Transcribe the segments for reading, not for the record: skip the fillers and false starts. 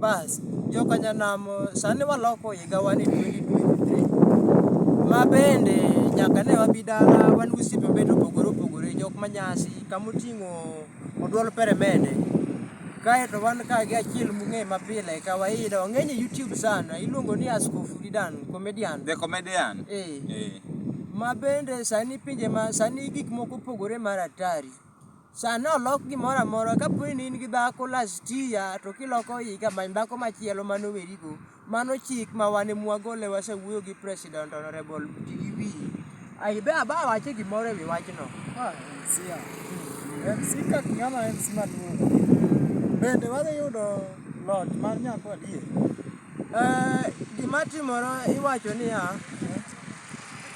Bas, joka nyanamo sani waloko higa wani 2023. Mabende nyaka ne wabidala wan usipe bedo pogore jok manyasi kamutingo odwol peremende. Kae to wan ka gi achiel mung'e mapile kawaida ong'enye YouTube sana iluongo ni Askofu Didan comedian. The comedian. Mabende sani pinje sani gik moko pogore maratari. Sana olok gimoro amora kapo ni in gi dhako last year to kiloko higa many dhako machielo mano werigo. Mano chik ma wane mwagole wasewuoyo gi President Honorable TDV. Aibe aba wache gimoro ewi wachno. MC ka ng'ama MC maduong'. Bende wadhi yudo lot mar nyako adier. Gimatimoro iwacho niya,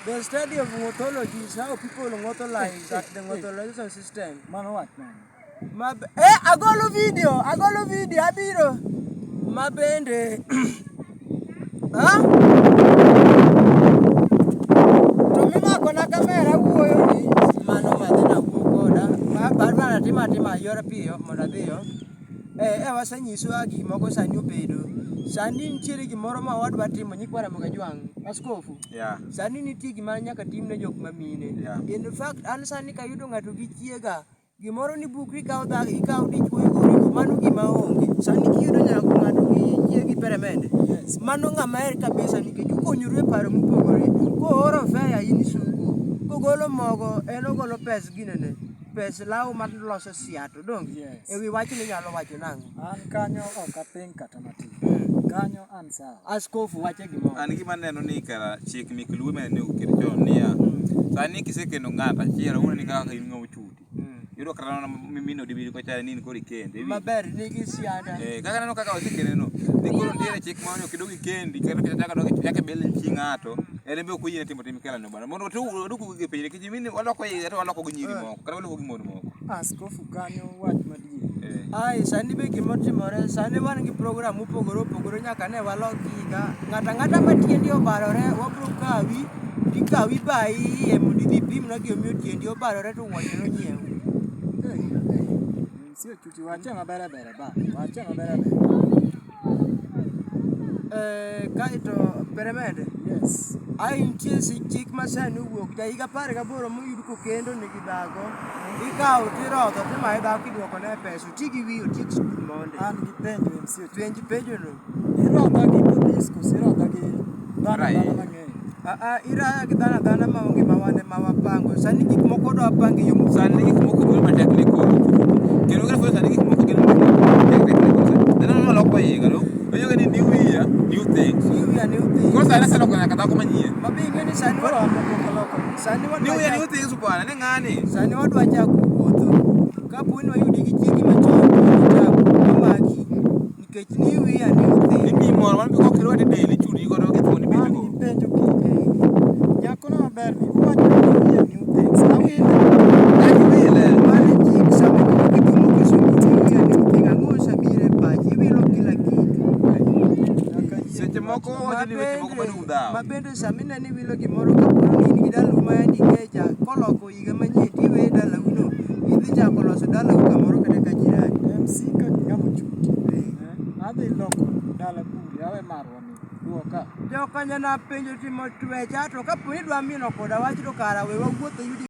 the study of ngothology is how people ngotholize at the ngothalization system. Mano wach man. Agolo video abiro. Mabende to mimako na kamera wuoyo ni mano madhina koda barbara tima yora piyo mondo adhiyo. Wasenyiso gik moko sani obedo. Sani nitiere gimoro ma wadwa timo nyikwara Mogajwang' Askofu. Sani nitie gima nyaka timne jok mamine. In fact an sani kayudo ng'ato gi chiega gimoro ni bukri ikawo dichuo igorigo mano gima onge. Sani kiyudo nyako ng'ato gi chiegi peremende. Mano ng'ama her kabisa nikech ukonyoru e paro mopogore. Kooro fea in isuko. Kogolo mogo en ogolo pes ginene. Pes law mar loso siato dong. Ewi wach ni nyalo wacho nang'o. An kanyo ok aping kata matin. Kanyo an sawa. Askofu wache gimoro. An gima neno ni kara chik mikluwe mene oketo chon niya. Sani kisekendo ng'ato achiel uno ni kaka in ng'ama chuti. Yudo kata mimino dibiri ko chane nin kori kende. Maber nigi siada. Kaka neno kaka wasekende no. Ni koro ndiere chik ma onyo kidogi kendi kata chaka bel chi ng'ato. En be okuyie timo kela no bana. Mondo to duku gi piny ki mini waloko yiga to waloko go nyiri moko. Kata waloko gi mon moko. Askofu kanyo wach madier. Ai sani be gimotimore sani wan gi program mopogore nyaka ne walok higa. Ng'ata matiendi obarore wabro kawi bai e mondo idhi pim na gimomiyo tiendi obarore to wuoche no nyiew. Sio chuti wache maber ba. Wache maber. Kaito peremende. Yes. Ai nitie chik ma sani wuok ja higa 18 moyud kokendo nigi dhako. Ikawo tirodho timaye dhako iduoko ne pesa ti gi wiyo tiek skul monde. An gi penjo MC. Penjo no. Irodho gi police ko irodho gi dhano mang'eny. Iraya gi dhana ma onge mawane ma wapango. Sani gik moko do wapangi yo sani gik moko bedo matekniko. Kendo ka fo sani gik moko gin tekniko. Dano loko yiga no. Oyo ni new year new things. Ko sani salo kana kata ko manyie. Mabinge ni sani wadwa new year new things bwana ne ng'ani. Sani wadwa chako wuotho. Kapo ni wayudi gi chiegi machon maki nikech new year new things. Ni mor wan ko kiro de daily chudi go do githo ni bijo. Penjo ki. Nyako no maber ni wacho new things. Mabende samina ni wilo gimoro kapuro ni in gi dalau ma yandi kecha koloko higa manyien tiwe dalau no idhi chako loso dalau kamoro kata ka jirani. MC ka ng'ama chuti. Adhi loko dala kuri awe marwa ni duoka. Joka nyana penjo timo twecha to kapo ni dwa mino koda wach to kara we wawuotho yudi